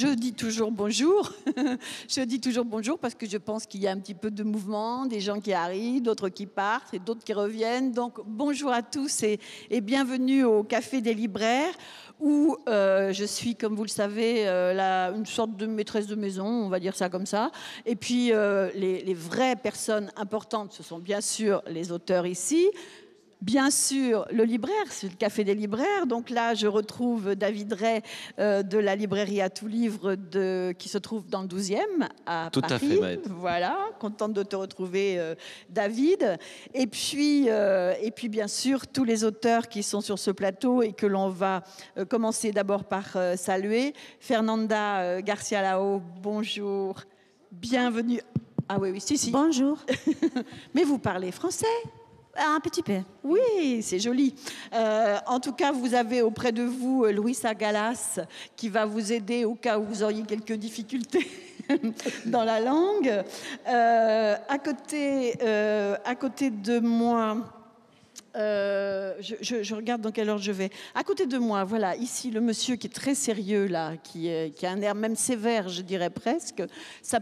je dis toujours bonjour. Je dis toujours bonjour parce que je pense qu'il y a un petit peu de mouvement, des gens qui arrivent, d'autres qui partent et d'autres qui reviennent. Donc bonjour à tous et bienvenue au Café des libraires où je suis, comme vous le savez, une sorte de maîtresse de maison, on va dire ça comme ça. Et puis les vraies personnes importantes, ce sont bien sûr les auteurs ici. Bien sûr, le libraire, c'est le Café des libraires. Donc là, je retrouve David Ray de la librairie à tout livre qui se trouve dans le 12e à tout Paris. À fait, Maëlle. Voilà, contente de te retrouver, David. Et puis, bien sûr, tous les auteurs qui sont sur ce plateau et que l'on va commencer d'abord par saluer. Fernanda Garcia-Lao, bonjour, bienvenue. Ah oui, si. Bonjour. Mais vous parlez français ? Un petit peu. Oui, c'est joli. En tout cas, vous avez auprès de vous Louisa Galas qui va vous aider au cas où vous auriez quelques difficultés dans la langue. À côté de moi, je regarde dans quelle ordre je vais. À côté de moi, voilà, ici le monsieur qui est très sérieux là, qui a un air même sévère, je dirais presque. Ça...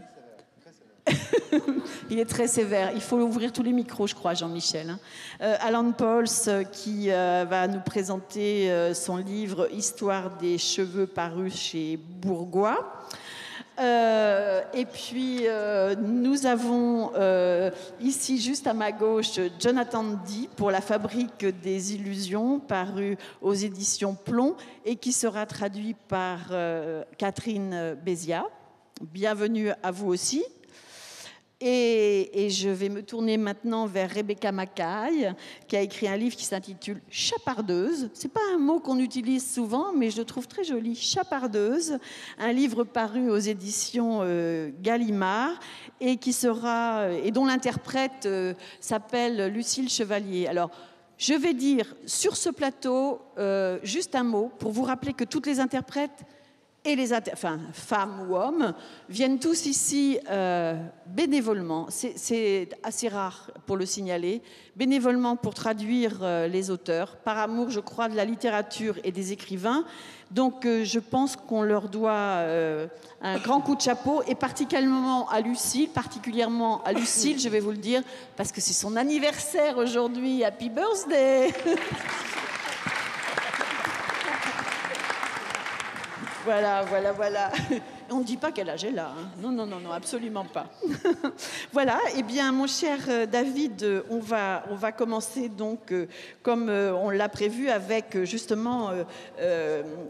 Il est très sévère. Il faut ouvrir tous les micros, je crois, Jean-Michel. Alan Pauls, qui va nous présenter son livre « Histoire des cheveux » paru chez Bourgois. Et puis, nous avons ici, juste à ma gauche, Jonathan Dee pour La Fabrique des illusions, paru aux éditions Plomb et qui sera traduit par Catherine Béziat. Bienvenue à vous aussi. Et je vais me tourner maintenant vers Rebecca Mackay, qui a écrit un livre qui s'intitule « Chapardeuse ». Ce n'est pas un mot qu'on utilise souvent, mais je le trouve très joli. « Chapardeuse », un livre paru aux éditions Gallimard et dont l'interprète s'appelle Lucille Chevalier. Alors, je vais dire sur ce plateau juste un mot pour vous rappeler que toutes les interprètes et femmes ou hommes, viennent tous ici bénévolement. C'est assez rare pour le signaler. Bénévolement pour traduire les auteurs, par amour, je crois, de la littérature et des écrivains. Donc, je pense qu'on leur doit un grand coup de chapeau, et particulièrement à Lucille, je vais vous le dire, parce que c'est son anniversaire aujourd'hui. Happy birthday! Voilà. On ne dit pas quel âge elle a. Hein. Non, absolument pas. Voilà, eh bien, mon cher David, on va commencer donc, comme on l'a prévu, avec justement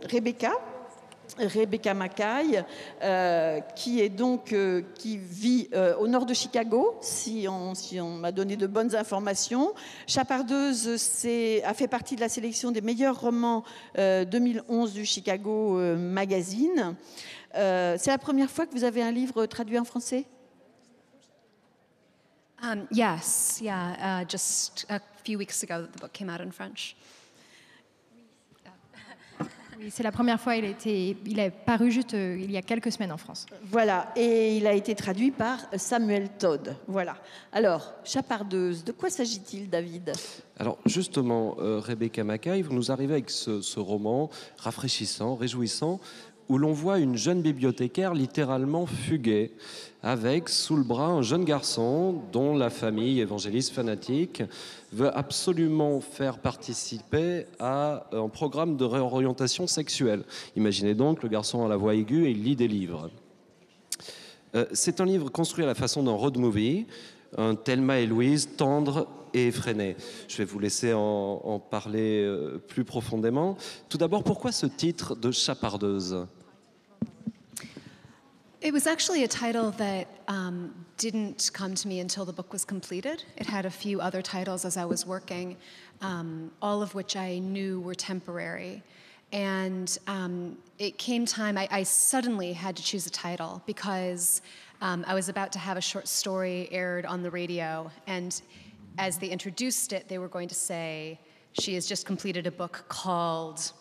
Rebecca Mackay, qui vit au nord de Chicago, si on m'a donné de bonnes informations. Chapardeuse a fait partie de la sélection des meilleurs romans 2011 du Chicago Magazine. C'est la première fois que vous avez un livre traduit en français? Yes, yeah. Just a few weeks ago, the book came out in French. Oui, c'est la première fois, il est paru juste il y a quelques semaines en France. Voilà, et il a été traduit par Samuel Todd. Voilà. Alors, Chapardeuse, de quoi s'agit-il, David? Alors, justement, Rebecca Mackay, vous nous arrivez avec ce roman rafraîchissant, réjouissant, où l'on voit une jeune bibliothécaire littéralement fuguer, avec sous le bras un jeune garçon dont la famille évangéliste fanatique veut absolument faire participer à un programme de réorientation sexuelle. Imaginez donc, le garçon a la voix aiguë et il lit des livres. C'est un livre construit à la façon d'un road movie, un Thelma et Louise tendre et effréné. Je vais vous laisser en parler plus profondément. Tout d'abord, pourquoi ce titre de Chapardeuse ? It was actually a title that didn't come to me until the book was completed. It had a few other titles as I was working, all of which I knew were temporary. And it came time, I suddenly had to choose a title because I was about to have a short story aired on the radio. And as they introduced it, they were going to say, she has just completed a book called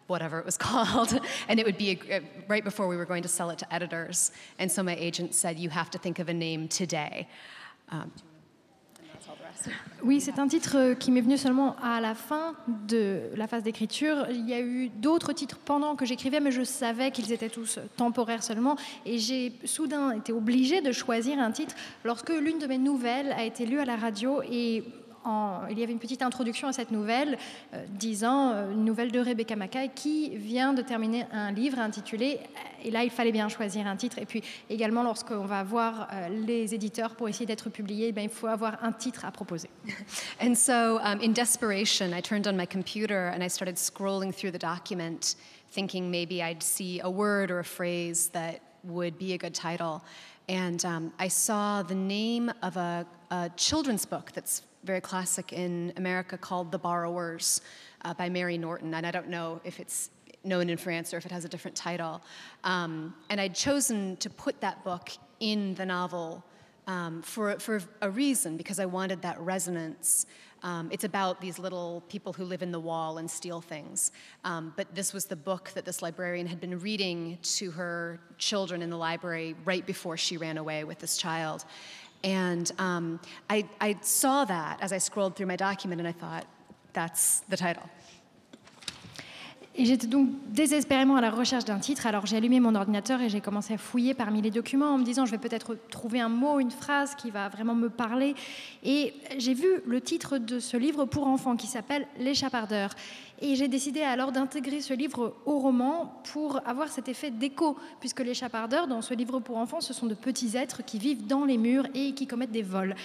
whatever it was called, and it would be right before we were going to sell it to editors. And so my agent said, you have to think of a name today. Oui, c'est un titre qui m'est venu seulement à la fin de la phase d'écriture. Il y a eu d'autres titres pendant que j'écrivais, mais je savais qu'ils étaient tous temporaires seulement. Et j'ai soudain été obligée de choisir un titre lorsque l'une de mes nouvelles a été lue à la radio et il y avait une petite introduction à cette nouvelle disant une nouvelle de Rebecca Mackay qui vient de terminer un livre intitulé, et là il fallait bien choisir un titre, et puis également lorsqu'on va voir les éditeurs pour essayer d'être publié, il faut avoir un titre à proposer. And so in desperation, I turned on my computer and I started scrolling through the document, thinking maybe I'd see a word or a phrase that would be a good title. And I saw the name of a children's book that's very classic in America called The Borrowers by Mary Norton. And I don't know if it's known in France or if it has a different title. And I'd chosen to put that book in the novel for a reason, because I wanted that resonance. It's about these little people who live in the wall and steal things. But this was the book that this librarian had been reading to her children in the library right before she ran away with this child. And I saw that as I scrolled through my document, and I thought, that's the title. Et j'étais donc désespérément à la recherche d'un titre, alors j'ai allumé mon ordinateur et j'ai commencé à fouiller parmi les documents en me disant je vais peut-être trouver un mot, une phrase qui va vraiment me parler. Et j'ai vu le titre de ce livre pour enfants qui s'appelle « Les chapardeurs ». Et j'ai décidé alors d'intégrer ce livre au roman pour avoir cet effet d'écho, puisque les chapardeurs, dans ce livre pour enfants, ce sont de petits êtres qui vivent dans les murs et qui commettent des vols.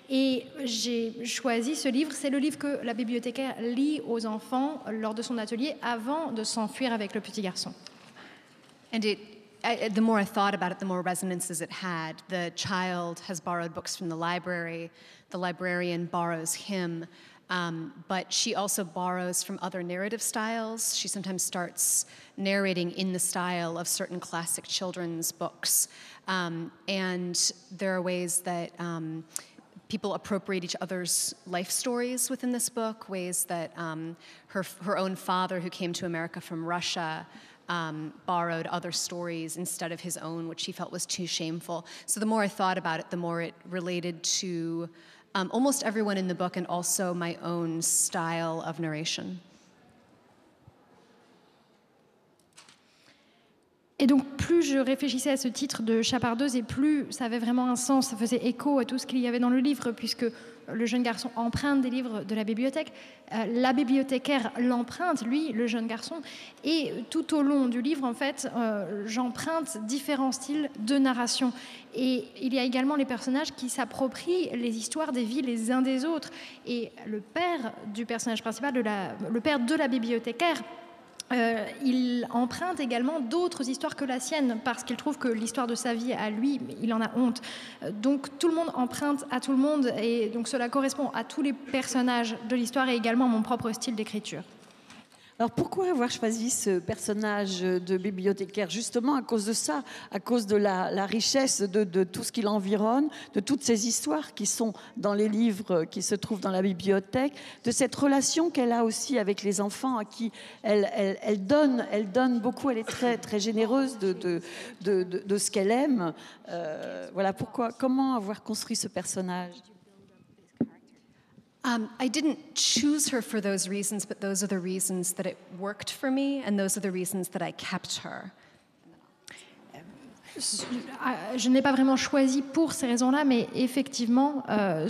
Et j'ai choisi ce livre, c'est le livre que la bibliothécaire lit aux enfants lors de son atelier avant de s'enfuir avec le petit garçon. And the more I thought about it, the more resonances it had. The child has borrowed books from the library. The librarian borrows him. But she also borrows from other narrative styles. She sometimes starts narrating in the style of certain classic children's books. And there are ways that people appropriate each other's life stories within this book, ways that her own father, who came to America from Russia, borrowed other stories instead of his own, which he felt was too shameful. So the more I thought about it, the more it related to almost everyone in the book and also my own style of narration. Et donc, plus je réfléchissais à ce titre de chapardeuse et plus ça avait vraiment un sens, ça faisait écho à tout ce qu'il y avait dans le livre, puisque le jeune garçon emprunte des livres de la bibliothèque, la bibliothécaire l'emprunte, lui, le jeune garçon, et tout au long du livre, en fait, j'emprunte différents styles de narration. Et il y a également les personnages qui s'approprient les histoires des vies les uns des autres. Et le père du personnage principal, le père de la bibliothécaire, il emprunte également d'autres histoires que la sienne parce qu'il trouve que l'histoire de sa vie à lui, il en a honte. Donc tout le monde emprunte à tout le monde et donc cela correspond à tous les personnages de l'histoire et également à mon propre style d'écriture. Alors pourquoi avoir choisi ce personnage de bibliothécaire? Justement à cause de ça, à cause de la richesse de tout ce qui l'environne, de toutes ces histoires qui sont dans les livres qui se trouvent dans la bibliothèque, de cette relation qu'elle a aussi avec les enfants à qui elle donne beaucoup, elle est très, très généreuse de ce qu'elle aime. Voilà pourquoi, comment avoir construit ce personnage? I didn't choose her for those reasons, but those are the reasons that it worked for me, and those are the reasons that I kept her. Je ne l'ai pas vraiment choisi pour ces raisons-là, mais effectivement,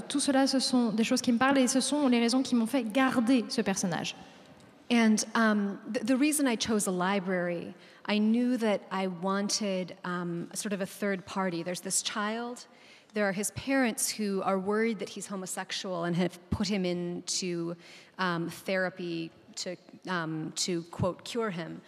tout cela, ce sont des choses qui me parlent et ce sont les raisons qui m'ont fait garder ce personnage. And the reason I chose a library, I knew that I wanted sort of a third party. There's this child. There are his parents who are worried that he's homosexual and have put him into therapy to quote, cure him.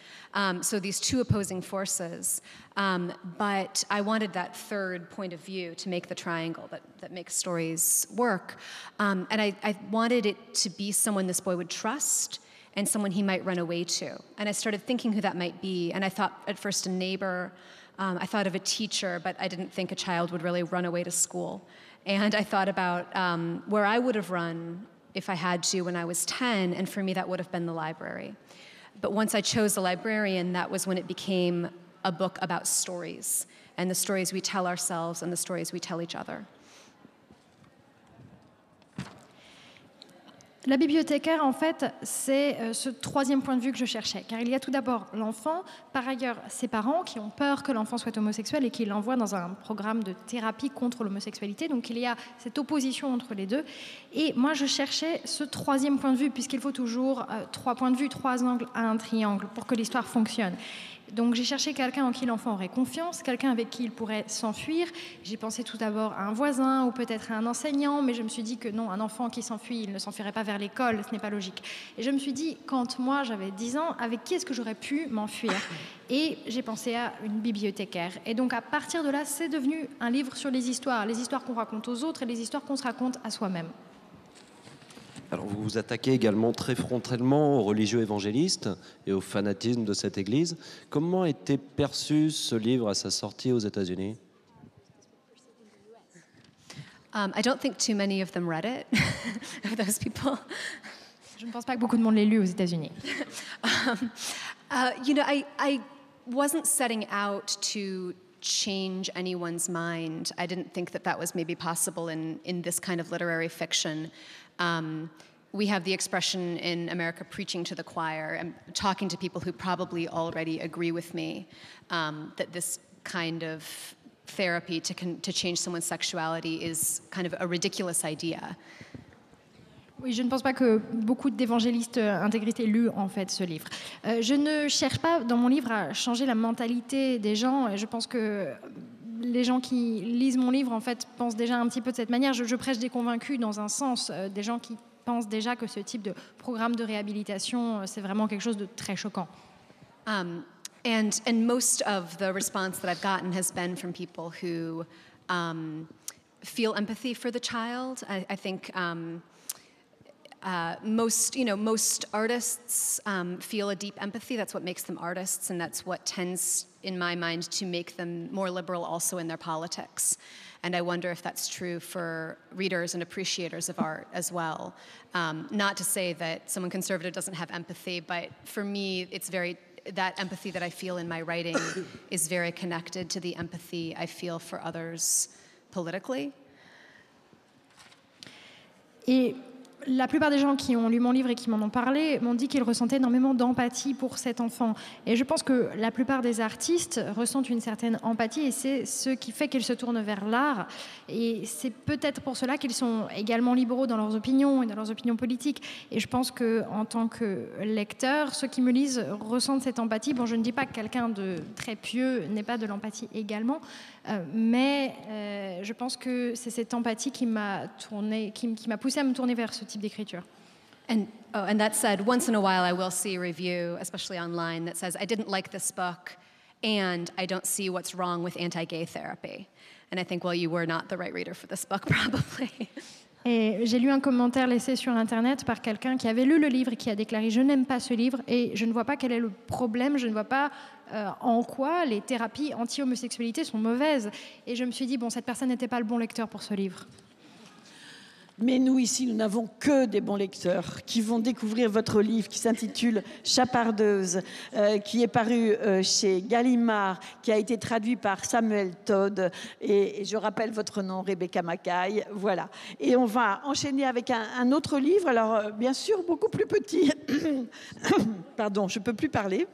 So these two opposing forces. But I wanted that third point of view to make the triangle that makes stories work. And I wanted it to be someone this boy would trust and someone he might run away to. And I started thinking who that might be. And I thought at first a neighbor. I thought of a teacher, but I didn't think a child would really run away to school. And I thought about where I would have run if I had to when I was 10, and for me that would have been the library. But once I chose the librarian, that was when it became a book about stories, and the stories we tell ourselves and the stories we tell each other. La bibliothécaire, en fait, c'est ce troisième point de vue que je cherchais. Car il y a tout d'abord l'enfant, par ailleurs ses parents qui ont peur que l'enfant soit homosexuel et qui l'envoient dans un programme de thérapie contre l'homosexualité. Donc il y a cette opposition entre les deux. Et moi, je cherchais ce troisième point de vue, puisqu'il faut toujours 3 points de vue, 3 angles à un triangle pour que l'histoire fonctionne. Donc j'ai cherché quelqu'un en qui l'enfant aurait confiance, quelqu'un avec qui il pourrait s'enfuir. J'ai pensé tout d'abord à un voisin ou peut-être à un enseignant, mais je me suis dit que non, un enfant qui s'enfuit, il ne s'enfuirait pas vers l'école, ce n'est pas logique. Et je me suis dit, quand moi j'avais 10 ans, avec qui est-ce que j'aurais pu m'enfuir? Et j'ai pensé à une bibliothécaire. Et donc à partir de là, c'est devenu un livre sur les histoires qu'on raconte aux autres et les histoires qu'on se raconte à soi-même. Alors vous vous attaquez également très frontalement aux religieux évangélistes et au fanatisme de cette Église. Comment était perçu ce livre à sa sortie aux États-Unis? I don't think too many of them read it, of those people. Je ne pense pas que beaucoup de monde l'ait lu aux États-Unis. I wasn't setting out to change anyone's mind. I didn't think that was maybe possible in this kind of literary fiction. We have the expression in America, preaching to the choir, and talking to people who probably already agree with me, that this kind of therapy to change someone's sexuality is kind of a ridiculous idea. Oui, je ne pense pas que beaucoup d'évangélistes intégrités lu en fait ce livre. Je ne cherche pas dans mon livre à changer la mentalité des gens. Je pense que les gens qui lisent mon livre en fait pensent déjà un petit peu de cette manière. Je prêche des convaincus dans un sens, des gens qui pensent déjà que ce type de programme de réhabilitation c'est vraiment quelque chose de très choquant. And most of the response that I've gotten has been from people who feel empathy for the child. I think most artists feel a deep empathy. That's what makes them artists, and that's what tends, in my mind, to make them more liberal also in their politics. And I wonder if that's true for readers and appreciators of art as well. Not to say that someone conservative doesn't have empathy, but for me, that empathy that I feel in my writing is very connected to the empathy I feel for others politically. Et la plupart des gens qui ont lu mon livre et qui m'en ont parlé m'ont dit qu'ils ressentaient énormément d'empathie pour cet enfant. Et je pense que la plupart des artistes ressentent une certaine empathie et c'est ce qui fait qu'ils se tournent vers l'art. Et c'est peut-être pour cela qu'ils sont également libéraux dans leurs opinions et dans leurs opinions politiques. Et je pense qu'en tant que lecteur, ceux qui me lisent ressentent cette empathie. Bon, je ne dis pas que quelqu'un de très pieux n'ait pas de l'empathie également, mais je pense que c'est cette empathie qui m'a poussée à me tourner vers ce type d'écriture. And that said, once in a while I will see a review, especially online, that says, I didn't like this book and I don't see what's wrong with anti-gay therapy. And I think, well, you were not the right reader for this book, probably. Et j'ai lu un commentaire laissé sur Internet par quelqu'un qui avait lu le livre et qui a déclaré « Je n'aime pas ce livre et je ne vois pas quel est le problème, je ne vois pas en quoi les thérapies anti-homosexualité sont mauvaises. » Et je me suis dit « Bon, cette personne n'était pas le bon lecteur pour ce livre. » Mais nous, ici, nous n'avons que des bons lecteurs qui vont découvrir votre livre qui s'intitule « Chapardeuse », qui est paru chez Gallimard, qui a été traduit par Samuel Todd. Et je rappelle votre nom, Rebecca Makkai. Voilà. Et on va enchaîner avec un autre livre, alors bien sûr beaucoup plus petit. Pardon, je ne peux plus parler.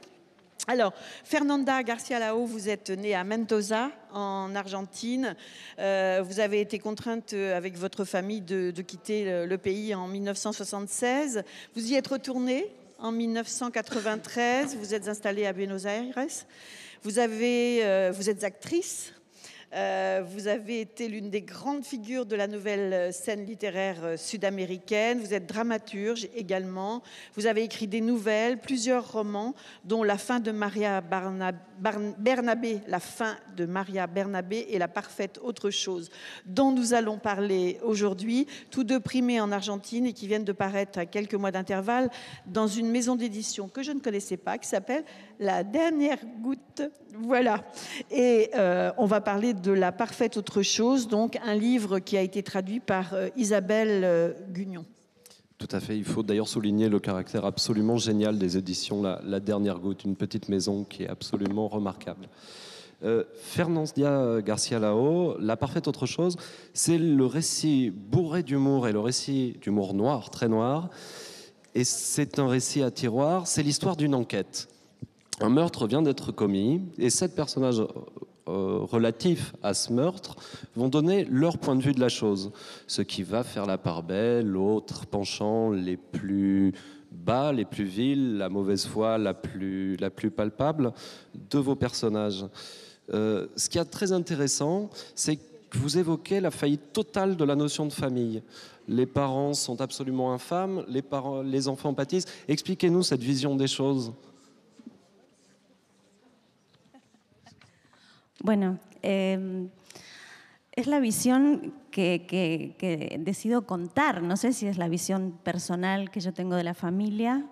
Alors, Fernanda Garcia-Lao, vous êtes née à Mendoza, en Argentine. Vous avez été contrainte avec votre famille de quitter le pays en 1976. Vous y êtes retournée en 1993. Vous êtes installée à Buenos Aires. Vous êtes actrice. Vous avez été l'une des grandes figures de la nouvelle scène littéraire sud-américaine. Vous êtes dramaturge également. Vous avez écrit des nouvelles, plusieurs romans, dont La fin de Maria Bernabé, La fin de Maria Bernabé et La parfaite autre chose, dont nous allons parler aujourd'hui, tous deux primés en Argentine et qui viennent de paraître à quelques mois d'intervalle dans une maison d'édition que je ne connaissais pas, qui s'appelle La Dernière Goutte. Voilà. Et on va parler de La parfaite autre chose, donc un livre qui a été traduit par Isabelle Gugnon. Tout à fait. Il faut d'ailleurs souligner le caractère absolument génial des éditions La Dernière Goutte, une petite maison qui est absolument remarquable. Fernanda Garcia-Lao, La parfaite autre chose, c'est le récit bourré d'humour et le récit d'humour noir, très noir. Et c'est un récit à tiroir, c'est l'histoire d'une enquête. Un meurtre vient d'être commis et 7 personnages relatifs à ce meurtre vont donner leur point de vue de la chose. Ce qui va faire la part belle, l'autre penchant les plus bas, les plus vils, la mauvaise foi la plus palpable de vos personnages. Ce qui est très intéressant, c'est que vous évoquez la faillite totale de la notion de famille. Les parents sont absolument infâmes, les enfants pâtissent. Expliquez-nous cette vision des choses. Bueno, es la visión que decido contar. No sé si es la visión personal que yo tengo de la familia.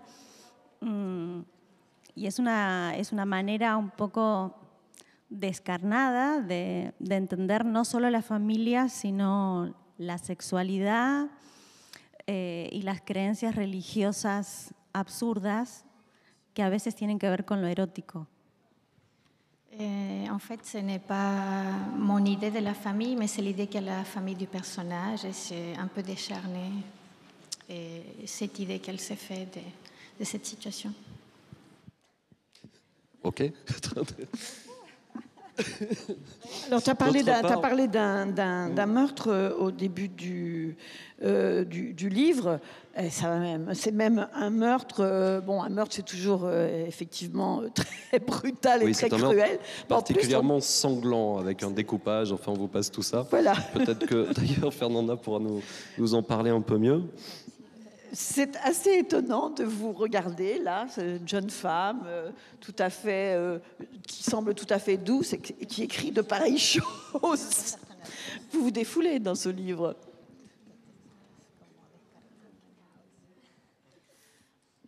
Y es una manera un poco descarnada de entender no solo la familia, sino la sexualidad y las creencias religiosas absurdas que a veces tienen que ver con lo erótico. En fait, ce n'est pas mon idée de la famille, mais c'est l'idée qu'a la famille du personnage, et c'est un peu décharné, et cette idée qu'elle s'est faite de cette situation. Ok. Alors, tu as parlé d'un meurtre au début du livre. Et c'est même un meurtre. Un meurtre, c'est toujours effectivement très brutal et très cruel. Particulièrement sanglant, avec un découpage. Enfin, on vous passe tout ça. Voilà. Peut-être que d'ailleurs Fernanda pourra nous en parler un peu mieux. C'est assez étonnant de vous regarder là, cette jeune femme tout à fait, qui semble tout à fait douce et qui écrit de pareilles choses. Vous vous défoulez dans ce livre.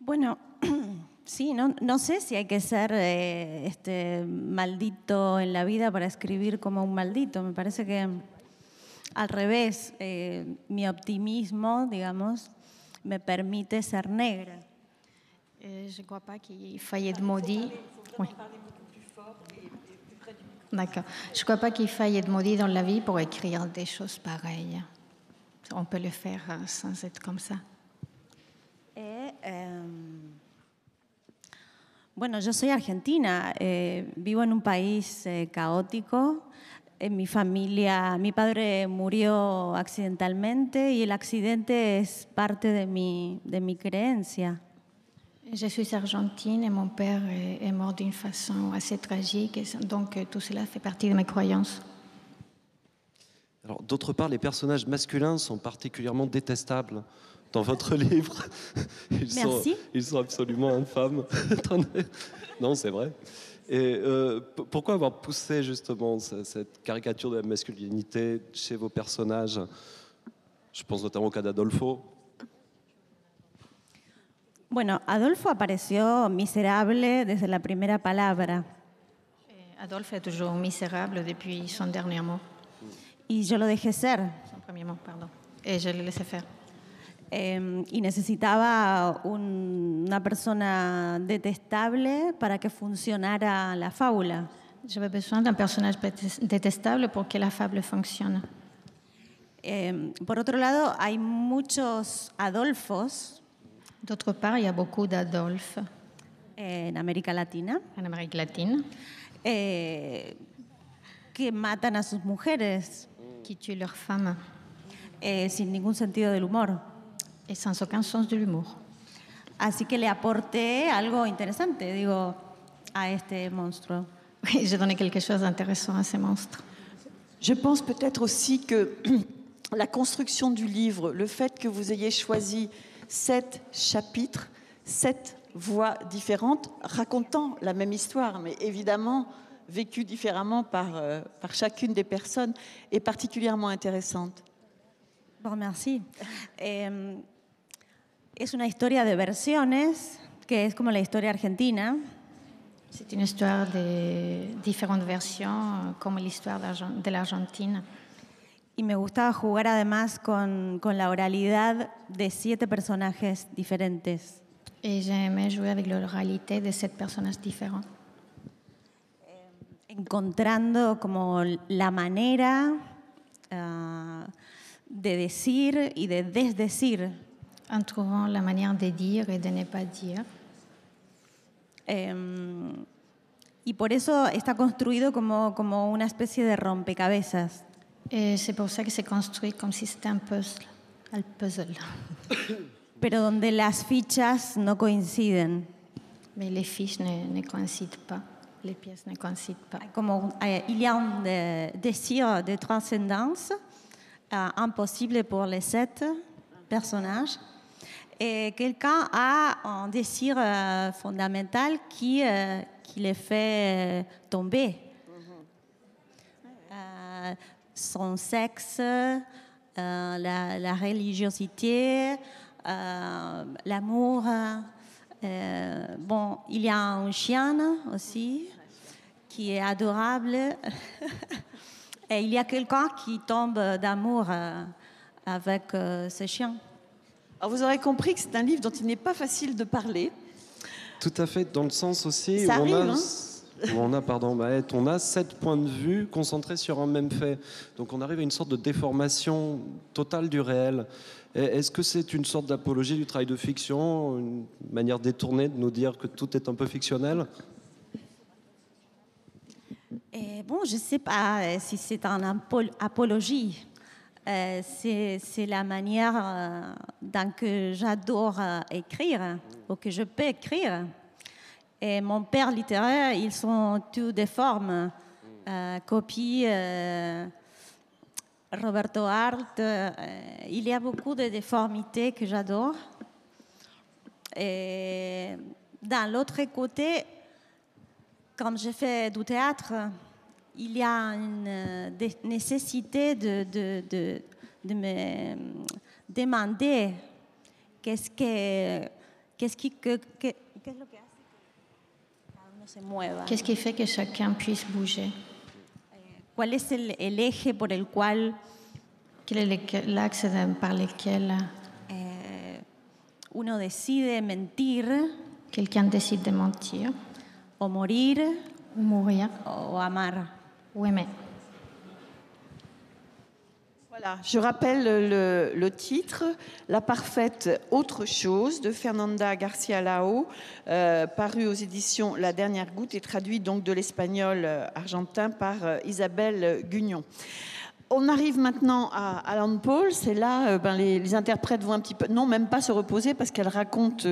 Bueno, sí, no sé si hay que ser maldito en la vida para escribir como un maldito. Me parece que al revés, mi optimismo, digamos, me permite ser negra. Je ne crois pas qu'il faille être maudit. Oui. D'accord. Je ne crois pas qu'il faille être maudit dans la vie pour écrire des choses pareilles. On peut le faire sans être comme ça. Bueno, yo soy argentina, vivo en un país caótico. En mi familia, mi padre murió accidentalmente y el accidente es parte de mi creencia. Je suis argentine et mon père est mort d'une façon assez tragique, et donc tout cela fait partie de mes croyances. Alors, d'autre part, les personnages masculins sont particulièrement détestables dans votre livre. Ils sont absolument infâmes. Non, c'est vrai. Et pourquoi avoir poussé justement cette caricature de la masculinité chez vos personnages? Je pense notamment au cas d'Adolfo. Bueno, Adolfo apareció miserable desde la primera palabra. Adolphe est toujours misérable depuis son dernier mot. Y yo lo dejé ser. Son premier mot, pardon. Et je le laissé faire. Y necesitaba una persona detestable para que funcionara la fábula. J'avais besoin d'un personnage détestable pour que la fable fonctionne. Por otro lado, hay muchos Adolfos. D'autre part, il y a beaucoup d'Adolphe en América Latina. En Amérique latine. Que matan a sus mujeres. Qui tuent leurs femmes. Sin ningún sentido del humor. Et sans aucun sens de l'humour. Así que le aporté algo interesante, digo, a este monstruo. Oui, j'ai donné quelque chose d'intéressant à ces monstres. Je pense peut-être aussi que la construction du livre, le fait que vous ayez choisi 7 chapitres, 7 voix différentes, racontant la même histoire, mais évidemment vécue différemment par chacune des personnes, est particulièrement intéressante. Bon, merci. Es una historia de versiones, que es como la historia argentina. C'est une histoire de différentes versions, comme l'histoire de l'Argentine. Y me gustaba jugar además con la oralidad de 7 personajes diferentes. Et j'aimais jouer avec l'oralité de 7 personnages différents. encontrando como la manera de decir y de desdecir. En trouvant la manière de dire et de ne pas dire. Y por eso está construido como una especie de rompecabezas. Et c'est pour ça que c'est construit comme si c'était un puzzle. Pero donde las fichas no coinciden. Mais les fiches ne coïncident pas, les pièces ne coïncident pas. Il y a un désir de transcendance impossible pour les 7 personnages. Et quelqu'un a un désir fondamental qui les fait tomber. Son sexe, la religiosité, l'amour. Bon, il y a un chien aussi qui est adorable. Et il y a quelqu'un qui tombe d'amour avec ce chien. Alors vous aurez compris que c'est un livre dont il n'est pas facile de parler. Tout à fait, dans le sens aussi Ça où arrive, on a 7 points de vue concentrés sur un même fait. Donc on arrive à une sorte de déformation totale du réel. Est-ce que c'est une sorte d'apologie du travail de fiction, une manière détournée de nous dire que tout est un peu fictionnel ? Bon, je ne sais pas si c'est une apologie. C'est la manière dont que j'adore écrire, ou que je peux écrire. Et mon père littéraire, ils sont tous des formes. Copy, Roberto Arlt, il y a beaucoup de déformités que j'adore. Et d'un l'autre côté, comme je fais du théâtre, il y a une nécessité de me demander qu'est-ce qui fait que chacun puisse bouger? ¿Cuál es el eje por el cual Quel est l'axe par lequel uno decide mentir, quelqu'un décide de mentir, o morir, ou mourir, o amar? ou aimer? Voilà, je rappelle le titre, La parfaite autre chose, de Fernanda Garcia Lao, paru aux éditions La Dernière Goutte et traduit donc de l'espagnol argentin par Isabelle Gugnon. On arrive maintenant à Alan Pauls, et là, les interprètes vont un petit peu, non, même pas se reposer, parce qu'elle raconte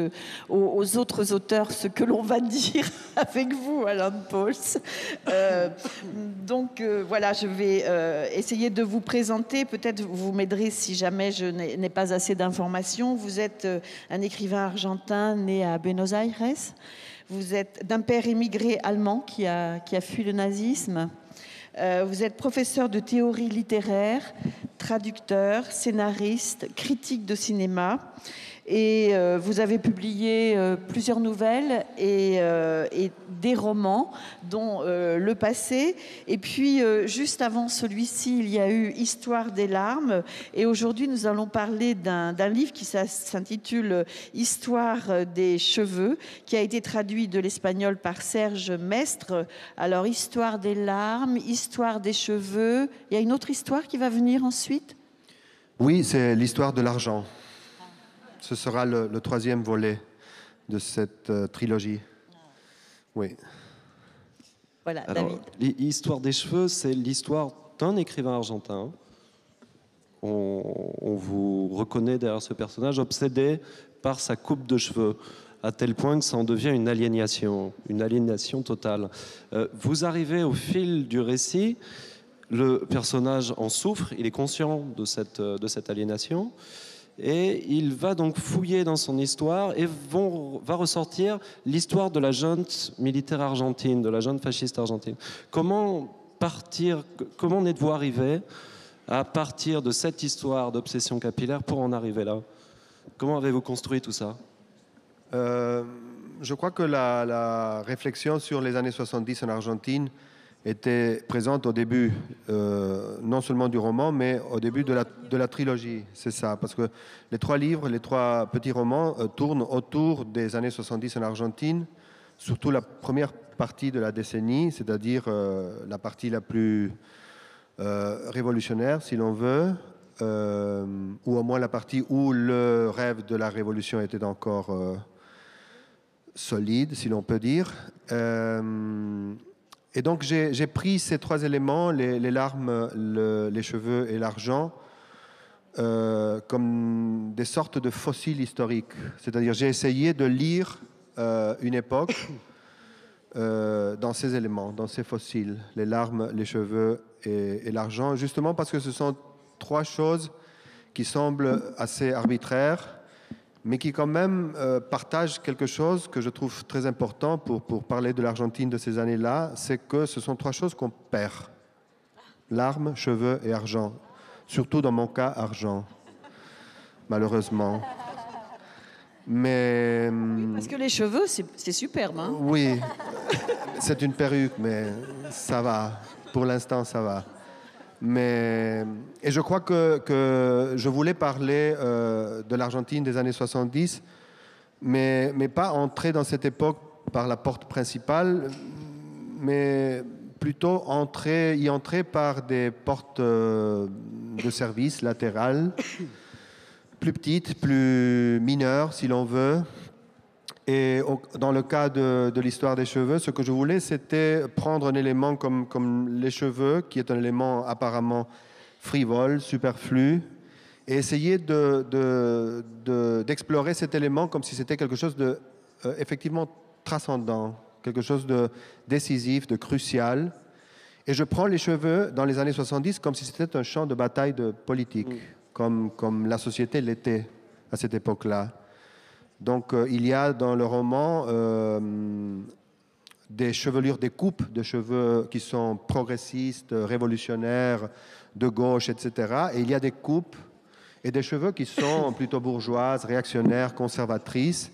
aux autres auteurs ce que l'on va dire avec vous, Alan Pauls. Donc voilà, je vais essayer de vous présenter, peut-être vous m'aiderez si jamais je n'ai pas assez d'informations. Vous êtes un écrivain argentin né à Buenos Aires. Vous êtes d'un père émigré allemand qui a fui le nazisme. Vous êtes professeur de théorie littéraire, traducteur, scénariste, critique de cinéma. Et vous avez publié plusieurs nouvelles et des romans, dont Le Passé. Et puis, juste avant celui-ci, il y a eu Histoire des larmes. Et aujourd'hui, nous allons parler d'un livre qui s'intitule Histoire des cheveux, qui a été traduit de l'espagnol par Serge Mestre. Alors, Histoire des larmes, Histoire des cheveux. Il y a une autre histoire qui va venir ensuite ? Oui, c'est l'histoire de l'argent. Ce sera le 3e volet de cette trilogie. Oui. Voilà, Alors, David. L'histoire des cheveux, c'est l'histoire d'un écrivain argentin. On vous reconnaît derrière ce personnage obsédé par sa coupe de cheveux, à tel point que ça en devient une aliénation totale. Vous arrivez au fil du récit, le personnage en souffre, il est conscient de cette aliénation. Et il va donc fouiller dans son histoire et va ressortir l'histoire de la junte militaire argentine, de la junte fasciste argentine. Comment en êtes-vous arrivé à partir de cette histoire d'obsession capillaire pour en arriver là? Comment avez-vous construit tout ça? Je crois que la réflexion sur les années 70 en Argentine était présente au début, non seulement du roman, mais au début de la trilogie. C'est ça, parce que les 3 livres, les 3 petits romans tournent autour des années 70 en Argentine, surtout la première partie de la décennie, c'est-à-dire la partie la plus révolutionnaire, si l'on veut, ou au moins la partie où le rêve de la révolution était encore solide, si l'on peut dire. Et donc j'ai pris ces trois éléments, les larmes, les cheveux et l'argent, comme des sortes de fossiles historiques. C'est-à-dire j'ai essayé de lire une époque dans ces éléments, dans ces fossiles, les larmes, les cheveux et l'argent, justement parce que ce sont trois choses qui semblent assez arbitraires, mais qui quand même partagent quelque chose que je trouve très important pour parler de l'Argentine de ces années-là, c'est que ce sont trois choses qu'on perd. Larmes, cheveux et argent. Surtout dans mon cas, argent, malheureusement. Mais... Parce que les cheveux, c'est superbe. Hein. Oui, c'est une perruque, mais ça va. Pour l'instant, ça va. Et je crois que je voulais parler de l'Argentine des années 70, mais pas entrer dans cette époque par la porte principale, mais plutôt y entrer par des portes de service latérales, plus petites, plus mineures, si l'on veut. Et dans le cas de l'histoire des cheveux, ce que je voulais, c'était prendre un élément comme les cheveux, qui est un élément apparemment frivole, superflu, et essayer d'explorer cet élément comme si c'était quelque chose de effectivement transcendant, quelque chose de décisif, de crucial. Et je prends les cheveux dans les années 70 comme si c'était un champ de bataille de politique, comme la société l'était à cette époque-là. Donc, il y a dans le roman des chevelures, des coupes de cheveux qui sont progressistes, révolutionnaires, de gauche, etc. Et il y a des coupes et des cheveux qui sont plutôt bourgeoises, réactionnaires, conservatrices.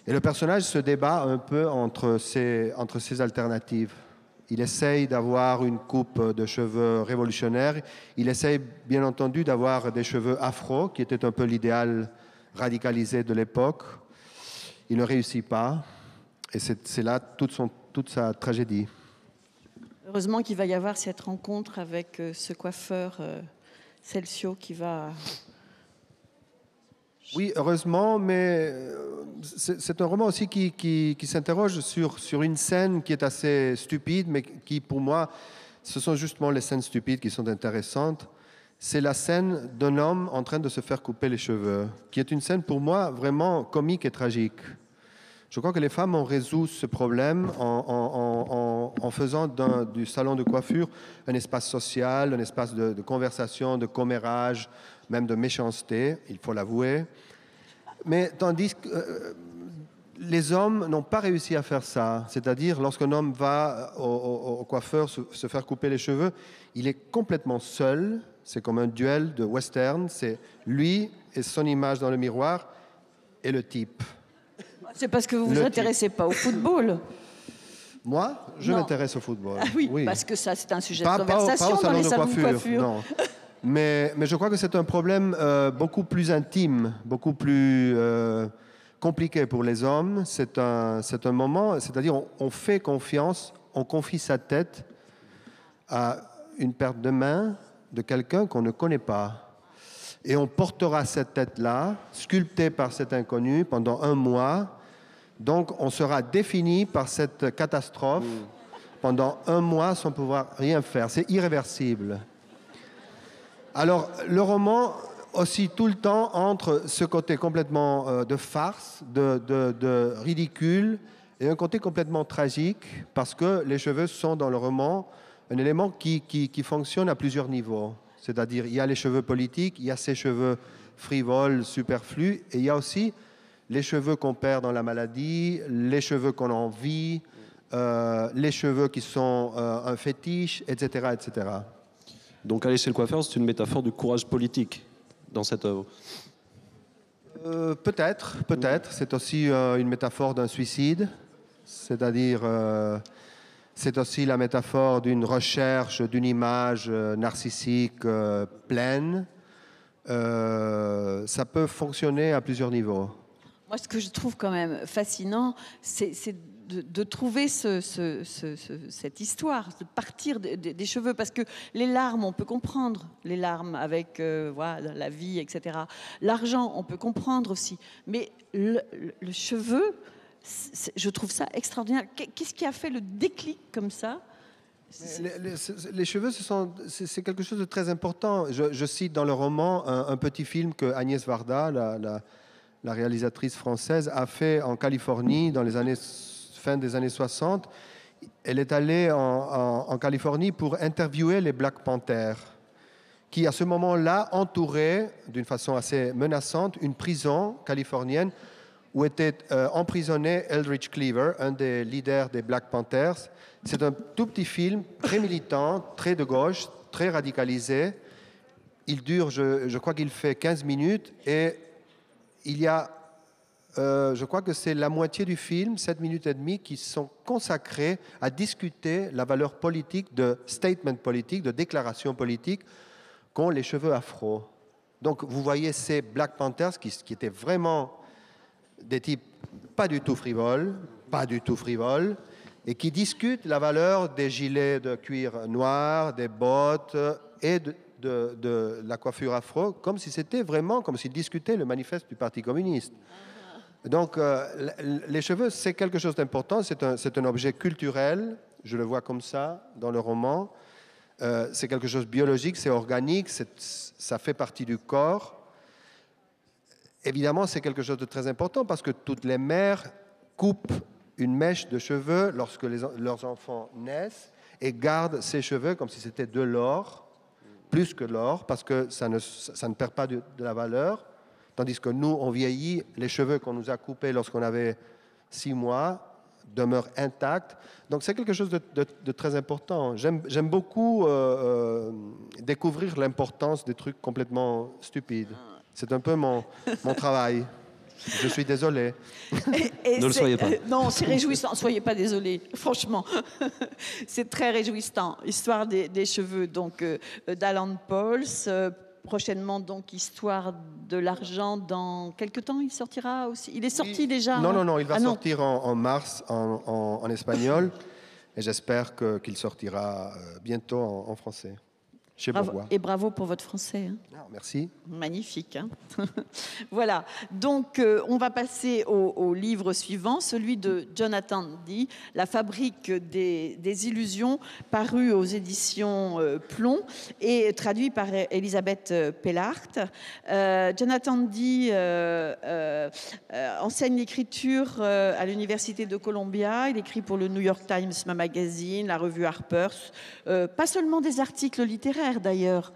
Et le personnage se débat un peu entre ces alternatives. Il essaye d'avoir une coupe de cheveux révolutionnaire. Il essaye, bien entendu, d'avoir des cheveux afro, qui était un peu l'idéal radicalisé de l'époque. Il ne réussit pas. Et c'est là toute sa tragédie. Heureusement qu'il va y avoir cette rencontre avec ce coiffeur Celcio qui va... Oui, heureusement, mais c'est un roman aussi qui s'interroge sur une scène qui est assez stupide, mais qui, pour moi, ce sont justement les scènes stupides qui sont intéressantes. C'est la scène d'un homme en train de se faire couper les cheveux, qui est une scène pour moi vraiment comique et tragique. Je crois que les femmes ont résolu ce problème en faisant du salon de coiffure un espace social, un espace de conversation, de commérage, même de méchanceté, il faut l'avouer. Mais tandis que les hommes n'ont pas réussi à faire ça. C'est-à-dire, lorsqu'un homme va au coiffeur se faire couper les cheveux, il est complètement seul. C'est comme un duel de western. C'est lui et son image dans le miroir et le type. C'est parce que vous ne vous intéressez pas au football. Moi, je m'intéresse au football. Ah oui, parce que ça, c'est un sujet de conversation dans les salons de coiffure. Non. Mais je crois que c'est un problème beaucoup plus intime, beaucoup plus compliqué pour les hommes. C'est un moment, c'est-à-dire on fait confiance, on confie sa tête à une paire de mains de quelqu'un qu'on ne connaît pas. Et on portera cette tête-là, sculptée par cet inconnu, pendant un mois. Donc, on sera défini par cette catastrophe pendant un mois sans pouvoir rien faire. C'est irréversible. Alors, le roman aussi tout le temps entre ce côté complètement de farce, de ridicule, et un côté complètement tragique, parce que les cheveux sont dans le roman un élément qui fonctionne à plusieurs niveaux. C'est-à-dire, il y a les cheveux politiques, il y a ces cheveux frivoles, superflus, et il y a aussi les cheveux qu'on perd dans la maladie, les cheveux qu'on envie, les cheveux qui sont un fétiche, etc., etc. Donc aller chez le coiffeur, c'est une métaphore du courage politique dans cette œuvre. Peut-être. C'est aussi une métaphore d'un suicide. C'est-à-dire, c'est aussi la métaphore d'une recherche d'une image narcissique pleine. Ça peut fonctionner à plusieurs niveaux. Moi, ce que je trouve quand même fascinant, c'est de trouver cette histoire, de partir des cheveux, parce que les larmes, on peut comprendre, les larmes avec voilà, la vie, etc. L'argent, on peut comprendre aussi, mais le cheveu, je trouve ça extraordinaire. Qu'est-ce qui a fait le déclic comme ça? Les cheveux, c'est quelque chose de très important. Je cite dans le roman un petit film que Agnès Varda, la réalisatrice française, a fait en Californie dans les fin des années 60. Elle est allée en Californie pour interviewer les Black Panthers, qui à ce moment-là entouraient d'une façon assez menaçante une prison californienne où était emprisonné Eldridge Cleaver, un des leaders des Black Panthers. C'est un tout petit film, très militant, très de gauche, très radicalisé. Il dure, je crois qu'il fait 15 minutes, et il y a, je crois que c'est la moitié du film, 7 minutes et demie, qui sont consacrées à discuter la valeur politique, de statement politique, de déclaration politique, qu'ont les cheveux afro. Donc vous voyez ces Black Panthers qui étaient vraiment des types pas du tout frivoles, et qui discutent la valeur des gilets de cuir noir, des bottes et de la coiffure afro, comme si c'était vraiment, comme s'ils discutaient le manifeste du Parti communiste. Donc les cheveux, c'est quelque chose d'important, c'est un objet culturel, je le vois comme ça dans le roman, c'est quelque chose de biologique, c'est organique, ça fait partie du corps. Évidemment, c'est quelque chose de très important parce que toutes les mères coupent une mèche de cheveux lorsque leurs enfants naissent et gardent ces cheveux comme si c'était de l'or, plus que l'or, parce que ça ne perd pas de la valeur. Tandis que nous, on vieillit, les cheveux qu'on nous a coupés lorsqu'on avait 6 mois demeurent intacts. Donc c'est quelque chose de très important. J'aime beaucoup découvrir l'importance des trucs complètement stupides. C'est un peu mon travail. Je suis désolé. Ne le soyez pas. Non, c'est réjouissant. Soyez pas désolé, franchement. C'est très réjouissant. Histoire des cheveux, donc d'Alan Pauls. Prochainement, donc, Histoire de l'argent. Dans quelques temps, il sortira aussi. Il est sorti déjà. Non, il va sortir en mars en espagnol. Et j'espère qu'il sortira bientôt en français. Chez Bourgois. Et bravo pour votre français. Hein. Ah, merci. Magnifique. Hein. Voilà. Donc, on va passer au livre suivant, celui de Jonathan Dee, La fabrique des illusions, paru aux éditions Plomb et traduit par Elisabeth Pellart. Jonathan Dee enseigne l'écriture à l'Université de Columbia. Il écrit pour le New York Times Magazine, la revue Harper's. Pas seulement des articles littéraires, d'ailleurs.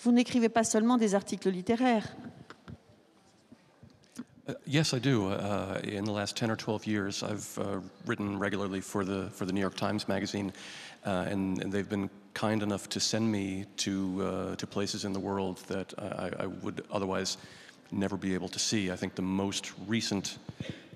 Vous n'écrivez pas seulement des articles littéraires. Yes, I do. In the last 10 or 12 years, I've written regularly for the New York Times Magazine, and they've been kind enough to send me to places in the world that I would otherwise never be able to see. I think the most recent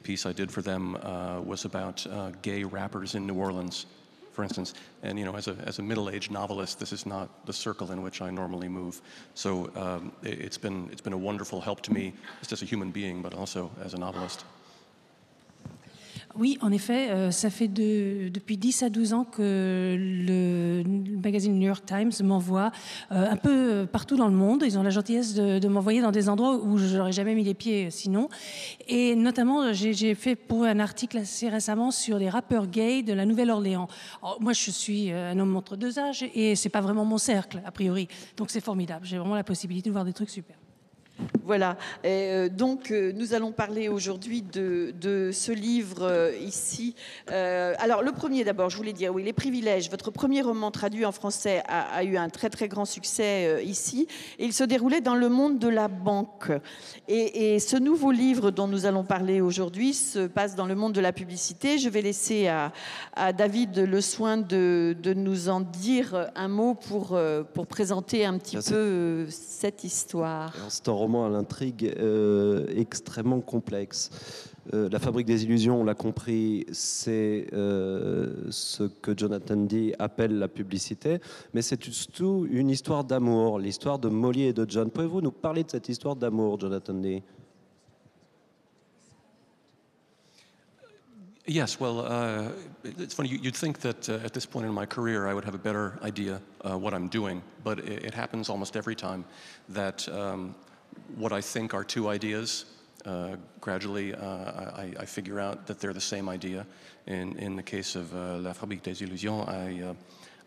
piece I did for them was about gay rappers in New Orleans, for instance. And, you know, as a middle-aged novelist, this is not the circle in which I normally move. So it's been a wonderful help to me, just as a human being, but also as a novelist. Oui, en effet, ça fait depuis 10 à 12 ans que le magazine New York Times m'envoie un peu partout dans le monde. Ils ont la gentillesse de m'envoyer dans des endroits où je n'aurais jamais mis les pieds sinon. Et notamment, j'ai fait pour un article assez récemment sur les rappeurs gays de la Nouvelle-Orléans. Alors, moi, je suis un homme entre deux âges et c'est pas vraiment mon cercle, a priori. Donc c'est formidable. J'ai vraiment la possibilité de voir des trucs super. Voilà, donc nous allons parler aujourd'hui de ce livre ici. Alors le premier d'abord, je voulais dire, oui, Les Privilèges, votre premier roman traduit en français a eu un très très grand succès ici, et il se déroulait dans le monde de la banque. Et ce nouveau livre dont nous allons parler aujourd'hui se passe dans le monde de la publicité. Je vais laisser à David le soin de nous en dire un mot pour présenter un petit peu cette histoire. C'est un roman à l'intrigue extrêmement complexe. La fabrique des illusions, on l'a compris, c'est ce que Jonathan Dee appelle la publicité, mais c'est surtout une histoire d'amour, l'histoire de Molly et de John. Pouvez-vous nous parler de cette histoire d'amour, Jonathan Dee? Yes, well, it's funny. You'd think that at this point in my career I would have a better idea what I'm doing, but it happens almost every time that what I think are two ideas, gradually I figure out that they're the same idea. In the case of La Fabrique des Illusions,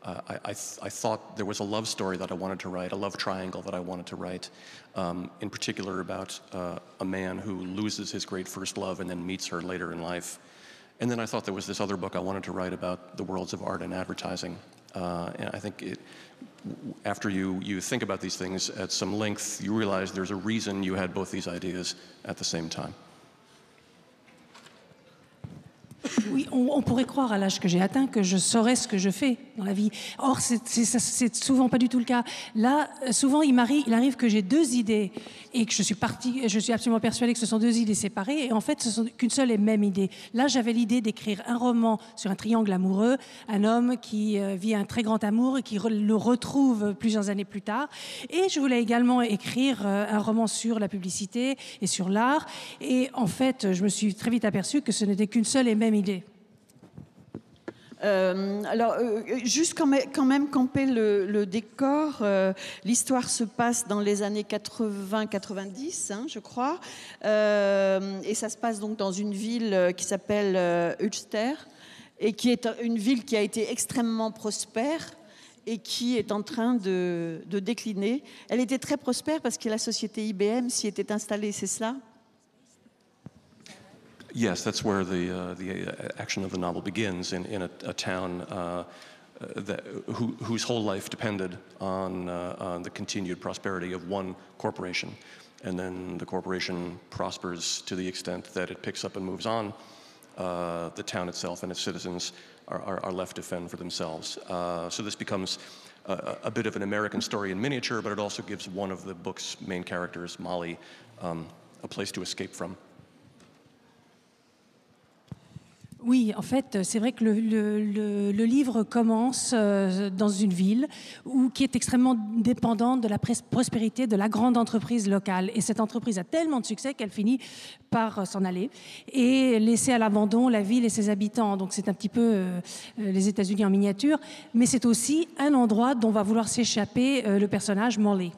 I thought there was a love story that I wanted to write, a love triangle that I wanted to write, in particular about a man who loses his great first love and then meets her later in life. And then I thought there was this other book I wanted to write about the worlds of art and advertising. And I think after you think about these things at some length, you realize there's a reason you had both these ideas at the same time. Oui, on pourrait croire à l'âge que j'ai atteint que je saurais ce que je fais dans la vie. Or, c'est souvent pas du tout le cas. Là, souvent, il arrive que j'ai deux idées et que je suis absolument persuadée que ce sont deux idées séparées et en fait, ce sont qu'une seule et même idée. Là, j'avais l'idée d'écrire un roman sur un triangle amoureux, un homme qui vit un très grand amour et qui le retrouve plusieurs années plus tard. Et je voulais également écrire un roman sur la publicité et sur l'art. Et en fait, je me suis très vite aperçue que ce n'était qu'une seule et même idée. Juste quand même camper le décor, l'histoire se passe dans les années 80-90, je crois, et ça se passe donc dans une ville qui s'appelle Ulster, et qui est une ville qui a été extrêmement prospère et qui est en train de décliner. Elle était très prospère parce que la société IBM s'y était installée, c'est cela ? Yes, that's where the action of the novel begins, in a town whose whole life depended on the continued prosperity of one corporation. And then the corporation prospers to the extent that it picks up and moves on. The town itself and its citizens are left to fend for themselves. So this becomes a bit of an American story in miniature, but it also gives one of the book's main characters, Molly, a place to escape from. Oui, en fait, c'est vrai que le livre commence dans une ville qui est extrêmement dépendante de la prospérité de la grande entreprise locale. Et cette entreprise a tellement de succès qu'elle finit par s'en aller et laisser à l'abandon la ville et ses habitants. Donc c'est un petit peu les États-Unis en miniature, mais c'est aussi un endroit dont va vouloir s'échapper le personnage Molly.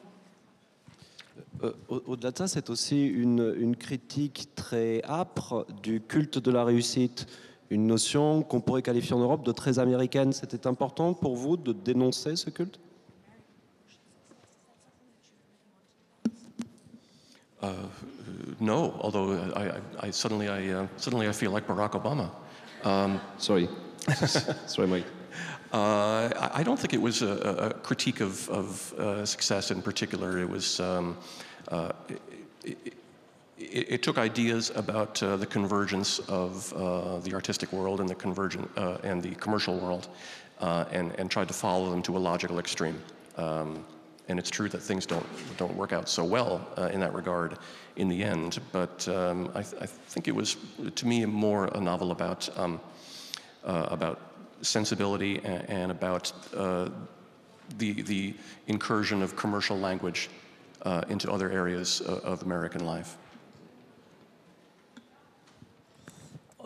Au-delà de ça, c'est aussi une critique très âpre du culte de la réussite. Une notion qu'on pourrait qualifier en Europe de très américaine. C'était important pour vous de dénoncer ce culte ? No, although I suddenly I feel like Barack Obama. Sorry, sorry, Mike. I don't think it was a critique of success in particular. It was. It took ideas about the convergence of the artistic world and the commercial world, and tried to follow them to a logical extreme. And it's true that things don't work out so well in that regard in the end. But I think it was, to me, more a novel about sensibility and about the incursion of commercial language into other areas of American life.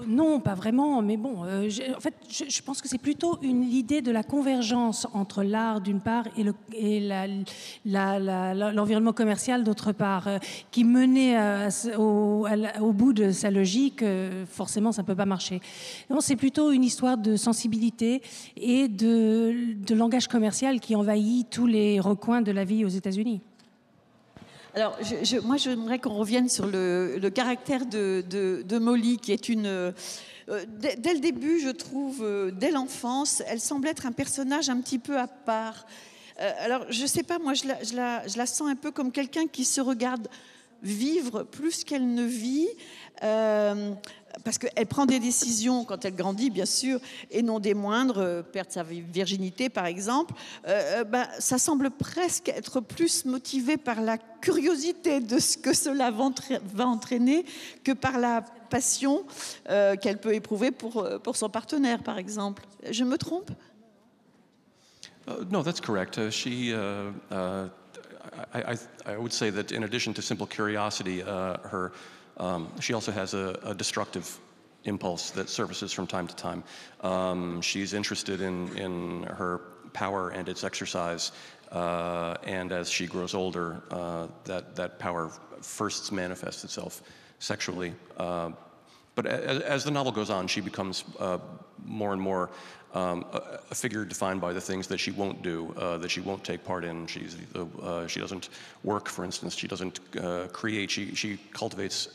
Non, pas vraiment, mais bon, en fait, je pense que c'est plutôt l'idée de la convergence entre l'art d'une part et l'environnement commercial d'autre part, qui menait au bout de sa logique, forcément ça ne peut pas marcher. Non, c'est plutôt une histoire de sensibilité et de langage commercial qui envahit tous les recoins de la vie aux États-Unis. Alors, moi, j'aimerais qu'on revienne sur le caractère de Molly, qui est une... dès le début, je trouve, dès l'enfance, elle semble être un personnage un petit peu à part. Alors, je ne sais pas, moi, je la sens un peu comme quelqu'un qui se regarde vivre plus qu'elle ne vit, parce qu'elle prend des décisions quand elle grandit, bien sûr, et non des moindres, perdre sa virginité, par exemple. Ça semble presque être plus motivé par la curiosité de ce que cela va entraîner que par la passion qu'elle peut éprouver pour son partenaire, par exemple. Je me trompe ? No, that's correct. I would say that in addition to simple curiosity, she also has a destructive impulse that surfaces from time to time. She's interested in her power and its exercise, and as she grows older, that power first manifests itself sexually. But as the novel goes on, she becomes more and more a figure defined by the things that she won't do, that she won't take part in. She doesn't work, for instance. She doesn't create. She cultivates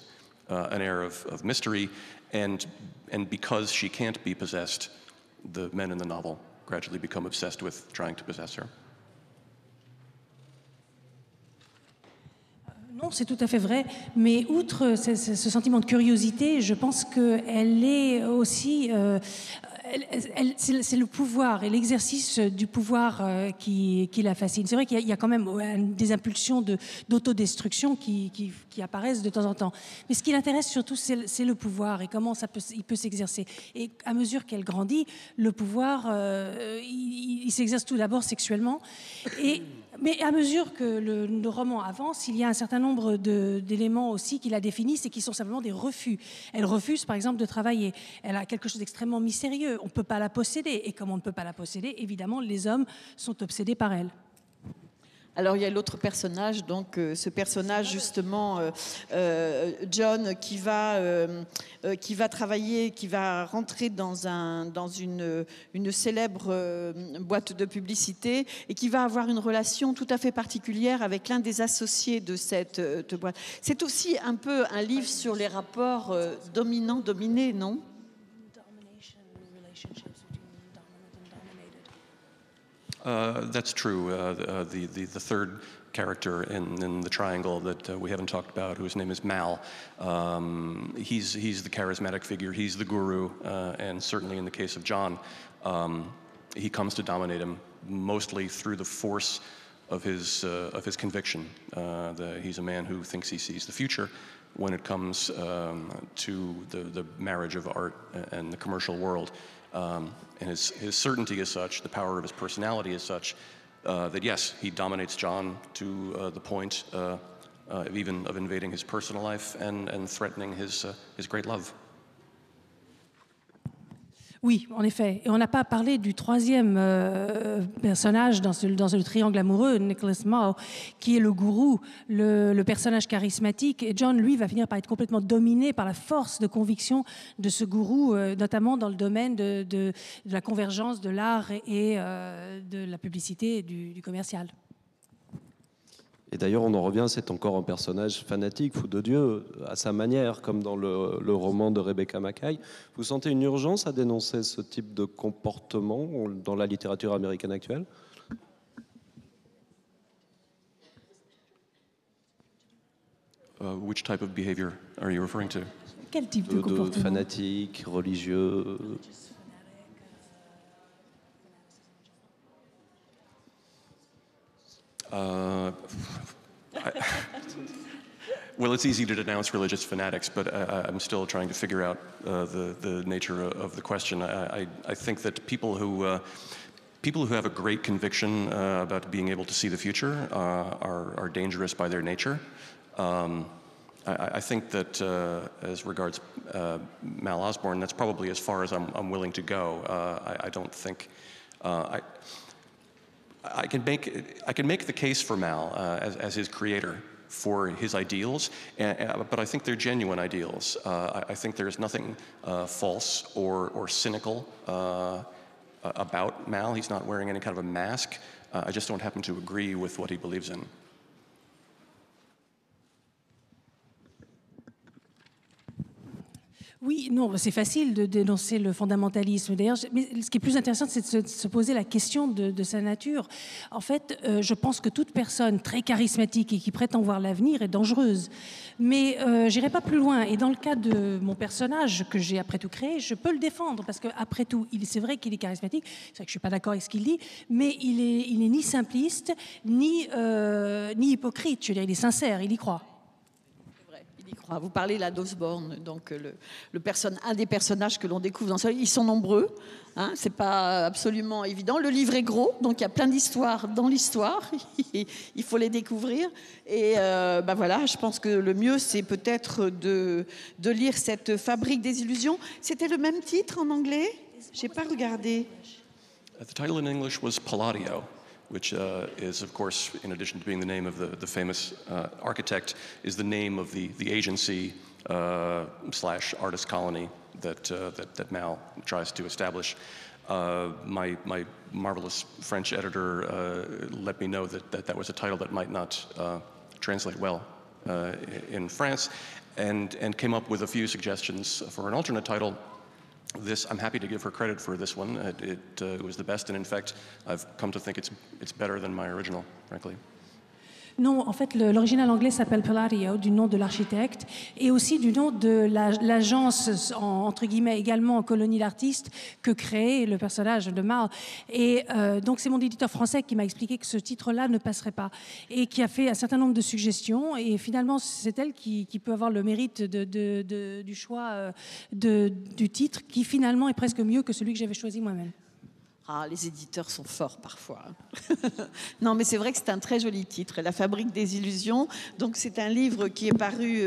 an air of mystery, and because she can't be possessed, the men in the novel gradually become obsessed with trying to possess her. Non, c'est tout à fait vrai, mais outre ce sentiment de curiosité, je pense qu'elle est aussi... c'est le pouvoir et l'exercice du pouvoir qui la fascine. C'est vrai qu'il y a quand même des impulsions d'autodestruction qui apparaissent de temps en temps. Mais ce qui l'intéresse surtout, c'est le pouvoir et comment il peut s'exercer. Et à mesure qu'elle grandit, le pouvoir, il s'exerce tout d'abord sexuellement. Mais à mesure que le roman avance, il y a un certain nombre d'éléments aussi qui la définissent et qui sont simplement des refus. Elle refuse, par exemple, de travailler. Elle a quelque chose d'extrêmement mystérieux. On ne peut pas la posséder. Et comme on ne peut pas la posséder, évidemment, les hommes sont obsédés par elle. Alors il y a l'autre personnage, donc ce personnage justement, John, qui va travailler, qui va rentrer dans une célèbre boîte de publicité et qui va avoir une relation tout à fait particulière avec l'un des associés de cette boîte. C'est aussi un peu un livre sur les rapports dominant-dominé, non ? That's true. The third character in the triangle that we haven't talked about, whose name is Mal, he's the charismatic figure. He's the guru, and certainly in the case of John, he comes to dominate him mostly through the force of his conviction. He's a man who thinks he sees the future when it comes to the marriage of art and the commercial world. And his certainty is such, the power of his personality is such, that yes, he dominates John to the point even of invading his personal life and threatening his great love. Oui, en effet. Et on n'a pas parlé du troisième personnage dans ce triangle amoureux, Nicholas Mao, qui est le gourou, le personnage charismatique. Et John, lui, va finir par être complètement dominé par la force de conviction de ce gourou, notamment dans le domaine de la convergence de l'art et de la publicité et du commercial. Et d'ailleurs, on en revient, c'est encore un personnage fanatique, fou de Dieu, à sa manière, comme dans le roman de Rebecca Makkai. Vous sentez une urgence à dénoncer ce type de comportement dans la littérature américaine actuelle ? Which type of behavior are you referring to? Quel type de comportement ? De fanatique, religieux. Well, it's easy to denounce religious fanatics, but I'm still trying to figure out the nature of the question. I think that people who have a great conviction about being able to see the future are dangerous by their nature. I think that as regards Mal Osborne, that's probably as far as I'm willing to go. I don't think I can make the case for Mal as his creator for his ideals, but I think they're genuine ideals. I think there's nothing false or cynical about Mal. He's not wearing any kind of a mask. I just don't happen to agree with what he believes in. Oui, non, c'est facile de dénoncer le fondamentalisme. D'ailleurs, mais ce qui est plus intéressant, c'est de se poser la question de sa nature. En fait, je pense que toute personne très charismatique et qui prétend voir l'avenir est dangereuse. Mais j'irai pas plus loin. Et dans le cas de mon personnage, que j'ai après tout créé, je peux le défendre. Parce qu'après tout, c'est vrai qu'il est charismatique. C'est vrai que je suis pas d'accord avec ce qu'il dit. Mais il n'est ni simpliste, ni hypocrite. Je veux dire, il est sincère, il y croit. C'est vrai, il y y croit. Vous parlez là d'Osborne, donc un des personnages que l'on découvre dans ce livre. Ils sont nombreux, hein, c'est pas absolument évident. Le livre est gros, donc il y a plein d'histoires dans l'histoire. Il faut les découvrir. Et voilà, je pense que le mieux, c'est peut-être de lire cette Fabrique des illusions. C'était le même titre en anglais? J'ai pas regardé. The title in English was Palladio, which is, of course, in addition to being the name of the famous architect, is the name of the agency slash artist colony that Mal tries to establish. My marvelous French editor let me know that was a title that might not translate well in France, and came up with a few suggestions for an alternate title. I'm happy to give her credit for this one. It was the best, and in fact, I've come to think it's better than my original, frankly. Non, en fait, l'original anglais s'appelle Palladio, du nom de l'architecte, et aussi du nom de l'agence, entre guillemets, également en colonie d'artistes, que crée le personnage de Mal. Et donc, c'est mon éditeur français qui m'a expliqué que ce titre-là ne passerait pas, et qui a fait un certain nombre de suggestions, et finalement, c'est elle qui peut avoir le mérite du choix du titre, qui finalement est presque mieux que celui que j'avais choisi moi-même. Ah, les éditeurs sont forts parfois. Non, mais c'est vrai que c'est un très joli titre, La Fabrique des illusions. Donc, c'est un livre qui est paru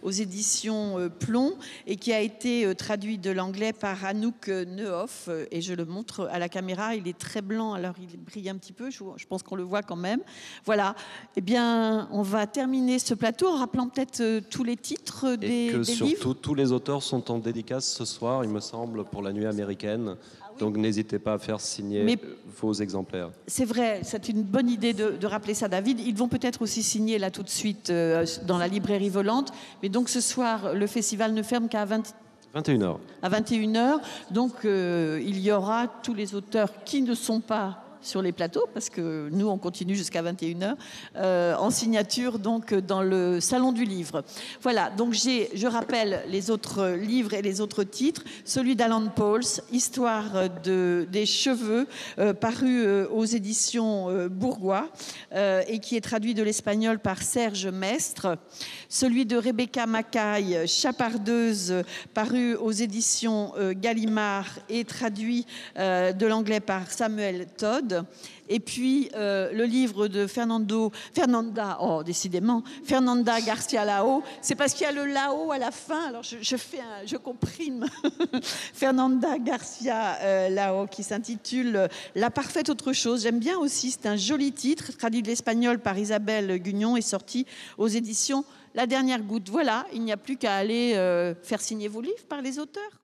aux éditions Plomb et qui a été traduit de l'anglais par Anouk Neuhoff. Et je le montre à la caméra. Il est très blanc, alors il brille un petit peu. Je pense qu'on le voit quand même. Voilà. Eh bien, on va terminer ce plateau en rappelant peut-être tous les titres des livres. Et que surtout, tous les auteurs sont en dédicace ce soir, il me semble, pour la nuit américaine. Donc n'hésitez pas à faire signer vos exemplaires. C'est vrai, c'est une bonne idée de rappeler ça, David. Ils vont peut-être aussi signer là tout de suite dans la librairie volante. Mais donc ce soir, le festival ne ferme qu'à 21h. À 21h. Donc il y aura tous les auteurs qui ne sont pas sur les plateaux, parce que nous, on continue jusqu'à 21h, en signature donc dans le Salon du Livre. Voilà, donc je rappelle les autres livres et les autres titres. Celui d'Alan Pauls, Histoire des cheveux, paru aux éditions Bourgois, et qui est traduit de l'espagnol par Serge Mestre. Celui de Rebecca Mackay, Chapardeuse, paru aux éditions Gallimard et traduit de l'anglais par Samuel Todd. Et puis le livre de Fernanda Garcia Lao. C'est parce qu'il y a le Lao à la fin, alors je comprime. Fernanda Garcia Lao, qui s'intitule La parfaite autre chose. J'aime bien aussi, c'est un joli titre, traduit de l'espagnol par Isabelle Gugnon et sorti aux éditions La Dernière Goutte. Voilà, il n'y a plus qu'à aller faire signer vos livres par les auteurs.